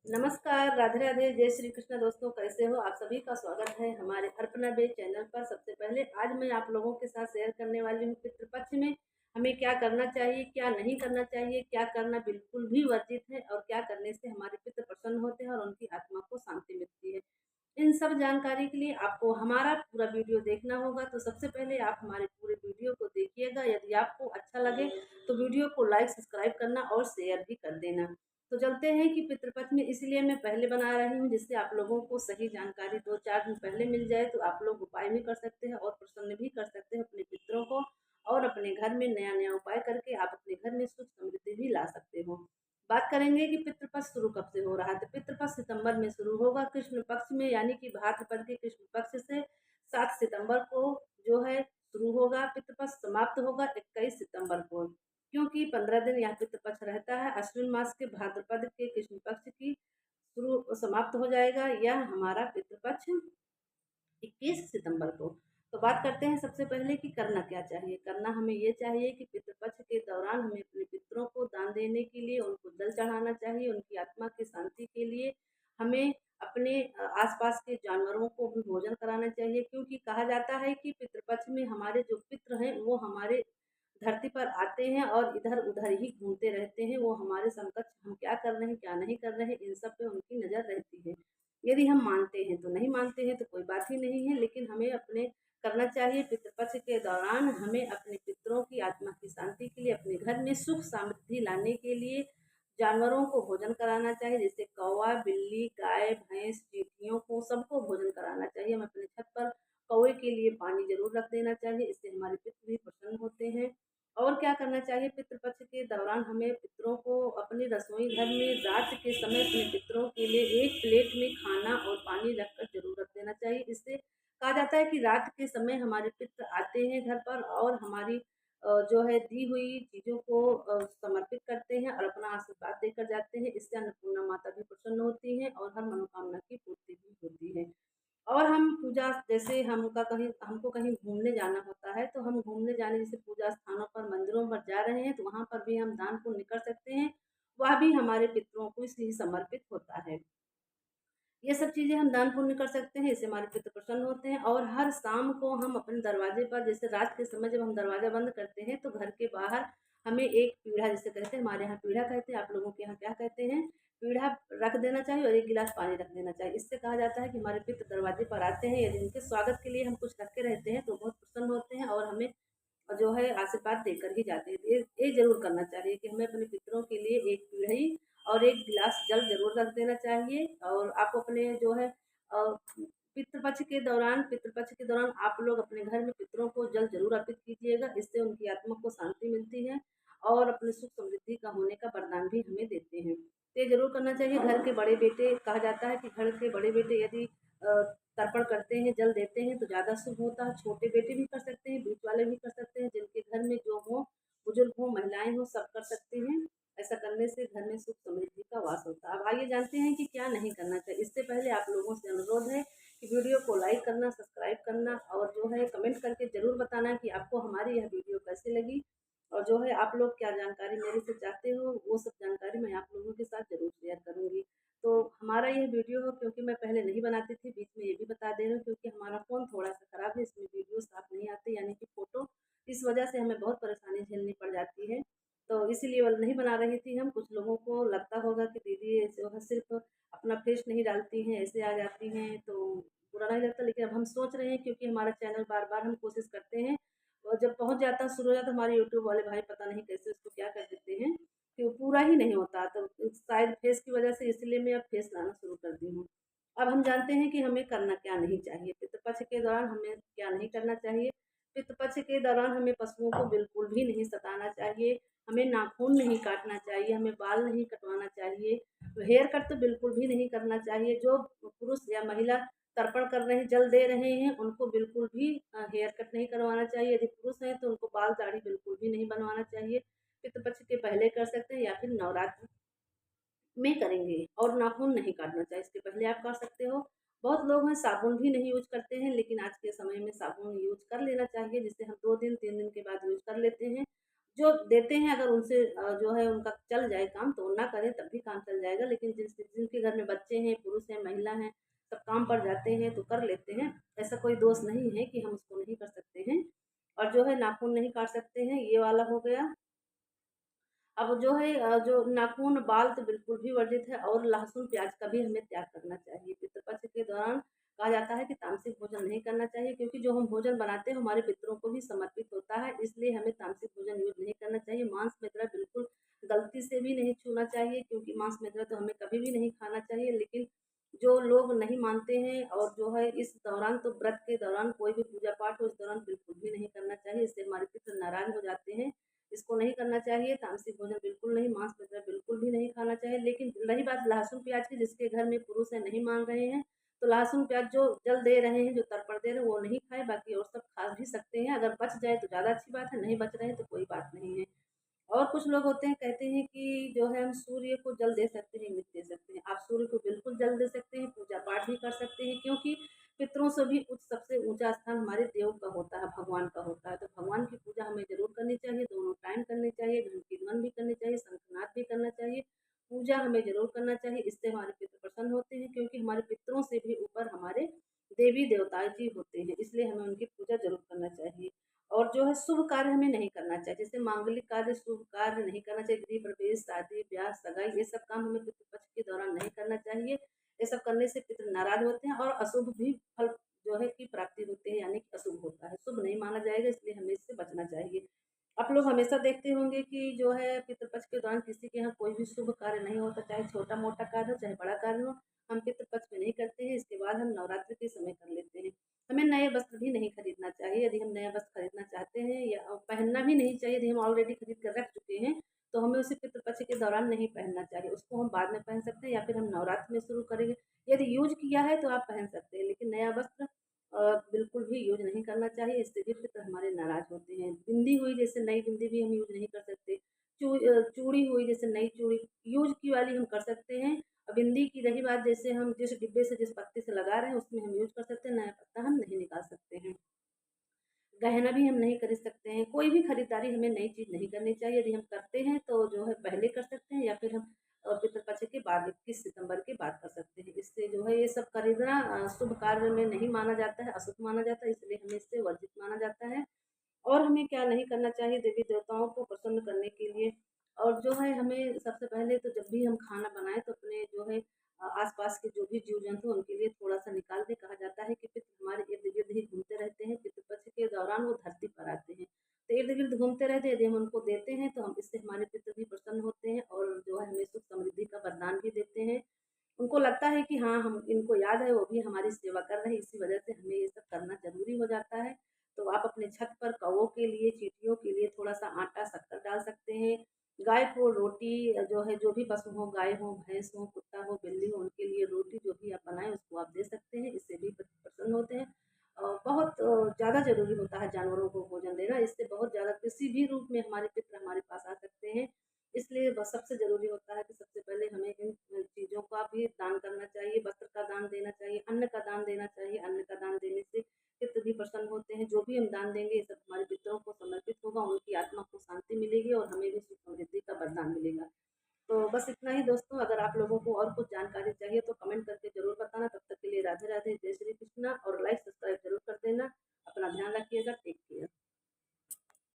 नमस्कार, राधे राधे, जय श्री कृष्ण। दोस्तों, कैसे हो आप? सभी का स्वागत है हमारे अर्पणा बे चैनल पर। सबसे पहले आज मैं आप लोगों के साथ शेयर करने वाली हूँ पितृपक्ष में हमें क्या करना चाहिए, क्या नहीं करना चाहिए, क्या करना बिल्कुल भी वर्जित है और क्या करने से हमारे पितृ प्रसन्न होते हैं और उनकी आत्मा को शांति मिलती है। इन सब जानकारी के लिए आपको हमारा पूरा वीडियो देखना होगा। तो सबसे पहले आप हमारे पूरे वीडियो को देखिएगा। यदि आपको अच्छा लगे तो वीडियो को लाइक, सब्सक्राइब करना और शेयर भी कर देना। तो चलते हैं कि पितृपक्ष में इसलिए मैं पहले बना रही हूँ जिससे आप लोगों को सही जानकारी 2-4 दिन पहले मिल जाए, तो आप लोग उपाय भी कर सकते हैं और प्रसन्न भी कर सकते हैं अपने पितरों को। और अपने घर में नया नया उपाय करके आप अपने घर में सुख समृद्धि भी ला सकते हो। बात करेंगे कि पितृपक्ष शुरू कब से हो रहा है। तो पितृपक्ष सितंबर में शुरू होगा, कृष्ण पक्ष में, यानी कि भाद्रपद के कृष्ण पक्ष से 7 सितंबर को जो है शुरू होगा। पितृपक्ष समाप्त होगा 21 सितंबर को, क्योंकि 15 दिन यहाँ पितृपक्ष रहता है। अश्विन मास के भाद्रपद के कृष्ण पक्ष की शुरू समाप्त हो जाएगा यह हमारा पितृपक्ष 21 सितंबर को। तो बात करते हैं सबसे पहले कि करना क्या चाहिए। करना हमें ये चाहिए कि पितृपक्ष के दौरान हमें अपने पितरों को दान देने के लिए, उनको जल चढ़ाना चाहिए। उनकी आत्मा की शांति के लिए हमें अपने आसपास के जानवरों को भी भोजन कराना चाहिए, क्योंकि कहा जाता है कि पितृपक्ष में हमारे जो पितृ हैं वो हमारे धरती पर आते हैं और इधर उधर ही घूमते रहते हैं। वो हमारे समकक्ष हम क्या कर रहे हैं, क्या नहीं कर रहे हैं, इन सब पे उनकी नज़र रहती है। यदि हम मानते हैं तो नहीं मानते हैं तो कोई बात ही नहीं है, लेकिन हमें अपने करना चाहिए। पितृपक्ष के दौरान हमें अपने पितरों की आत्मा की शांति के लिए, अपने घर में सुख समृद्धि लाने के लिए जानवरों को भोजन कराना चाहिए। जैसे कौवा, बिल्ली, गाय, भैंस, चींटियों को सबको भोजन कराना चाहिए। हम अपने छत पर कौवे के लिए पानी जरूर रख देना चाहिए, इससे हमारे पितृ भी प्रसन्न होते हैं। और क्या करना चाहिए पितृपक्ष के दौरान, हमें पितरों को अपने रसोई घर में रात के समय अपने पितरों के लिए एक प्लेट में खाना और पानी रखकर जरूर रख देना चाहिए। इससे कहा जाता है कि रात के समय हमारे पितृ आते हैं घर पर और हमारी जो है दी हुई चीज़ों को समर्पित करते हैं और अपना आशीर्वाद देकर जाते हैं। इससे अन्नपूर्णा माता भी प्रसन्न होती हैं और हर मनोकामना की पूर्ति भी होती है। और हम पूजा, जैसे हमको कहीं घूमने जाना होता है, तो हम घूमने जाने जैसे पूजा स्थानों पर, मंदिरों पर जा रहे हैं, तो वहाँ पर भी हम दान पुण्य कर सकते हैं। वह भी हमारे पितरों को इसलिए समर्पित होता है। ये सब चीज़ें हम दान पुण्य कर सकते हैं, इससे हमारे पितृ प्रसन्न होते हैं। और हर शाम को हम अपने दरवाजे पर, जैसे रात के समय जब हम दरवाज़ा बंद करते हैं, तो घर के बाहर हमें एक पीढ़ा, जिसे कहते हैं, हमारे यहाँ पीढ़ा कहते हैं, आप लोगों के यहाँ क्या कहते हैं, पीढ़ा रख देना चाहिए और 1 गिलास पानी रख देना चाहिए। इससे कहा जाता है कि हमारे पितृ दरवाजे पर आते हैं, यदि उनके स्वागत के लिए हम कुछ रखे रहते हैं तो बहुत प्रसन्न होते हैं और हमें जो है आशीर्वाद देकर ही जाते हैं। ये ज़रूर करना चाहिए कि हमें अपने पितरों के लिए 1 पीढ़ी और 1 गिलास जल ज़रूर रख देना चाहिए। और आप अपने जो है पितृपक्ष के दौरान आप लोग अपने घर में पितरों को जल ज़रूर अर्पित कीजिएगा। इससे उनकी आत्मा को शांति मिलती है और अपने सुख समृद्धि का होने का वरदान भी हमें देते हैं। तो ये ज़रूर करना चाहिए। घर के बड़े बेटे, कहा जाता है कि घर के बड़े बेटे यदि तर्पण करते हैं, जल देते हैं, तो ज़्यादा शुभ होता है। छोटे बेटे भी कर सकते हैं, बीच वाले भी कर सकते हैं, जिनके घर में जो हो, बुजुर्ग हो, महिलाएं हो, सब कर सकते हैं। ऐसा करने से घर में सुख समृद्धि का वास होता है। अब आइए जानते हैं कि क्या नहीं करना चाहिए। इससे पहले आप लोगों से अनुरोध है कि वीडियो को लाइक करना, सब्सक्राइब करना और जो है कमेंट करके ज़रूर बताना कि आपको हमारी यह वीडियो कैसी लगी। और जो है आप लोग क्या जानकारी मेरे से चाहते हो, वो सब जानकारी मैं आप लोगों के साथ ज़रूर शेयर करूँगी। तो हमारा यह वीडियो हो, क्योंकि मैं पहले नहीं बनाती थी, बीच में ये भी बता दे रही हूँ, क्योंकि हमारा फ़ोन थोड़ा-सा ख़राब है, इसमें वीडियो साफ़ नहीं आती, यानी कि फ़ोटो। इस वजह से हमें बहुत परेशानी झेलनी पड़ जाती है। तो इसीलिए वो नहीं बना रही थी हम। कुछ लोगों को लगता होगा कि दीदी जो है सिर्फ़ अपना फेस नहीं डालती हैं, ऐसे आ जाती हैं, तो बुरा नहीं लगता। लेकिन अब हम सोच रहे हैं, क्योंकि हमारा चैनल बार-बार हम कोशिश करते हैं और जब पहुँच जाता है, शुरू हो जाता है, हमारे यूट्यूब वाले भाई पता नहीं कैसे उसको क्या कर देते हैं कि वो पूरा ही नहीं होता। तो शायद फेस की वजह से इसलिए मैं अब फेस लाना शुरू कर दी हूँ। अब हम जानते हैं कि हमें करना क्या नहीं चाहिए। पितृपक्ष के दौरान हमें क्या नहीं करना चाहिए। पितृपक्ष के दौरान हमें पशुओं को बिल्कुल भी नहीं सताना चाहिए, हमें नाखून नहीं काटना चाहिए, हमें बाल नहीं कटवाना चाहिए, हेयर कट तो बिल्कुल भी नहीं करना चाहिए। जो पुरुष या महिला तर्पण कर रहे हैं, जल दे रहे हैं, उनको बिल्कुल भी हेयर कट नहीं करवाना चाहिए। यदि पुरुष हैं तो उनको बाल दाढ़ी बिल्कुल भी नहीं बनवाना चाहिए। पितृपक्ष के पहले कर सकते हैं या फिर नवरात्र में करेंगे। और नाखून नहीं काटना चाहिए, इसके पहले आप कर सकते हो। बहुत लोग हैं साबुन भी नहीं यूज़ करते हैं, लेकिन आज के समय में साबुन यूज़ कर लेना चाहिए, जिसे हम 2 दिन 3 दिन के बाद यूज़ कर लेते हैं। जो देते हैं अगर उनसे जो है उनका चल जाए काम तो ना करें तब भी काम चल जाएगा, लेकिन जिनके घर में बच्चे हैं, पुरुष हैं, महिला हैं, सब काम पर जाते हैं तो कर लेते हैं। ऐसा कोई दोष नहीं है कि हम उसको नहीं कर सकते हैं। और जो है नाखून नहीं काट सकते हैं, ये वाला हो गया। अब जो है जो नाखून, बाल तो बिल्कुल भी वर्जित है, और लहसुन, प्याज का भी हमें त्याग करना चाहिए। पितृपक्ष के दौरान कहा जाता है कि तामसिक भोजन नहीं करना चाहिए, क्योंकि जो हम भोजन बनाते हैं हमारे पितरों को भी समर्पित होता है, इसलिए हमें तामसिक भोजन यूज़ नहीं करना चाहिए। मांस मेदरा बिल्कुल गलती से भी नहीं छूना चाहिए, क्योंकि मांस मेदरा तो हमें कभी भी नहीं खाना चाहिए। लेकिन जो लोग नहीं मानते हैं और जो है इस दौरान, तो व्रत के दौरान कोई भी पूजा पाठ हो, इस दौरान बिल्कुल भी नहीं करना चाहिए, इससे हमारे पितर नाराज़ हो जाते हैं। इसको नहीं करना चाहिए, तामसिक भोजन बिल्कुल नहीं, मांस वगैरह बिल्कुल भी नहीं खाना चाहिए। लेकिन रही बात लहसुन प्याज की, जिसके घर में पुरुष है नहीं मान रहे हैं, तो लहसुन प्याज जो जल दे रहे हैं, जो तर्पण दे रहे हैं, वो नहीं खाए, बाकी और सब खा भी सकते हैं। अगर बच जाए तो ज़्यादा अच्छी बात है, नहीं बच रहे हैं तो कोई बात नहीं है। और कुछ लोग होते हैं कहते हैं कि जो है हम सूर्य को जल दे सकते हैं, मृत दे सकते हैं। आप सूर्य को बिल्कुल जल दे सकते हैं, पूजा पाठ भी कर सकते हैं, क्योंकि पितरों से भी उच्च, सबसे ऊंचा स्थान हमारे देव का होता है, भगवान का होता है। तो भगवान की पूजा हमें जरूर करनी चाहिए, दोनों टाइम करनी चाहिए, घंटी ध्वन भी करनी चाहिए, शंखनाद भी करना चाहिए, पूजा हमें जरूर करना चाहिए। इससे हमारे पितृ प्रसन्न होते हैं, क्योंकि हमारे पितरों से भी ऊपर हमारे देवी देवता जी होते हैं, इसलिए हमें उनकी पूजा जरूर करना चाहिए। और जो है शुभ कार्य हमें नहीं करना चाहिए, जैसे मांगलिक कार्य, शुभ कार्य नहीं करना चाहिए, गृह प्रवेश, शादी ब्याह, सगाई, ये सब काम हमें पितृपक्ष के दौरान नहीं करना चाहिए। ये सब करने से पितृ नाराज होते हैं और अशुभ भी फल जो है की प्राप्ति होती है, यानी कि अशुभ होता है, शुभ नहीं माना जाएगा, इसलिए हमें इससे बचना चाहिए। आप लोग हमेशा देखते होंगे कि जो है पितृपक्ष के दौरान किसी के यहाँ कोई भी शुभ कार्य नहीं होता, चाहे छोटा मोटा कार्य हो, चाहे बड़ा कार्य हो, हम पितृपक्ष में नहीं करते हैं। इसके बाद हम नवरात्रि के समय कर लेते हैं। हमें नए वस्त्र भी नहीं खरीदना चाहिए। यदि हम नया वस्त्र खरीदना चाहते हैं या पहनना भी नहीं चाहिए, यदि हम ऑलरेडी खरीद कर रख चुके हैं, तो हमें उसे पितृपक्ष के दौरान नहीं पहनना चाहिए। उसको हम बाद में पहन सकते हैं, या फिर हम नवरात्र में शुरू करेंगे। यदि यूज किया है तो आप पहन सकते हैं, लेकिन नया वस्त्र बिल्कुल भी यूज नहीं करना चाहिए, इससे भी पितर हमारे नाराज होते हैं। बिंदी हुई, जैसे नई बिंदी भी हम यूज नहीं कर सकते। चूड़ी हुई, जैसे नई चूड़ी यूज की वाली हम कर सकते हैं। बिंदी की रही बात, जैसे हम जिस डिब्बे से, जिस पत्ते से लगा रहे हैं, उसमें हम यूज कर सकते हैं, नया पत्ता हम नहीं निकाल सकते हैं। गहना भी हम नहीं खरीद सकते हैं, कोई भी खरीदारी हमें नई चीज़ नहीं करनी चाहिए। यदि हम करते हैं तो जो है पहले कर सकते हैं, या फिर हम पितृपक्ष के बाद 21 सितंबर के बाद कर सकते हैं। इससे जो है ये सब खरीदना शुभ कार्य में नहीं माना जाता है, अशुभ माना जाता है, इसलिए हमें इससे वर्जित माना जाता है। और हमें क्या नहीं करना चाहिए देवी देवताओं को प्रसन्न करने के लिए। और जो है हमें सबसे पहले तो जब भी हम खाना बनाएं तो अपने जो है आसपास के जो भी जीव जंतु उनके लिए थोड़ा सा निकाल दें। कहा जाता है कि पितृ हमारे इर्द गिर्द ही घूमते रहते हैं, पितृपक्ष के दौरान वो धरती पर आते हैं, तो इर्द गिर्द घूमते रहते हैं। यदि हम उनको देते हैं तो हम इससे हमारे पितृ भी प्रसन्न होते हैं, और जो है हमें सुख समृद्धि का वरदान भी देते हैं। उनको लगता है कि हाँ, हम इनको याद है, वो भी हमारी सेवा कर रहे हैं, इसी वजह से हमें ये सब करना ज़रूरी हो जाता है। तो आप अपने छत पर कौवों के लिए, चींटियों के लिए थोड़ा-सा आटा, शक्कर डाल सकते हैं। गाय को रोटी, जो है जो भी पशु हो, गाय हो, भैंस हो, कुत्ता हो, बिल्ली हो, उनके लिए रोटी जो भी आप बनाएँ उसको आप दे सकते हैं, इससे भी प्रसन्न होते हैं। बहुत ज़्यादा ज़रूरी होता है जानवरों को भोजन देना, इससे बहुत ज़्यादा किसी भी रूप में हमारे पितर हमारे पास आ सकते हैं। इसलिए बस सबसे ज़रूरी होता है कि सबसे पहले हमें इन चीज़ों का भी दान करना चाहिए, वस्त्र का दान देना चाहिए, अन्न का दान देना चाहिए। अन्न का दान देने से पितृ भी प्रसन्न होते हैं। जो भी हम दान देंगे ये सब हमारे पितरों को समर्पित होगा, उनकी आत्मा को शांति मिलेगी और हमें भी सुख समृद्धि का वरदान मिलेगा। तो बस इतना ही दोस्तों, अगर आप लोगों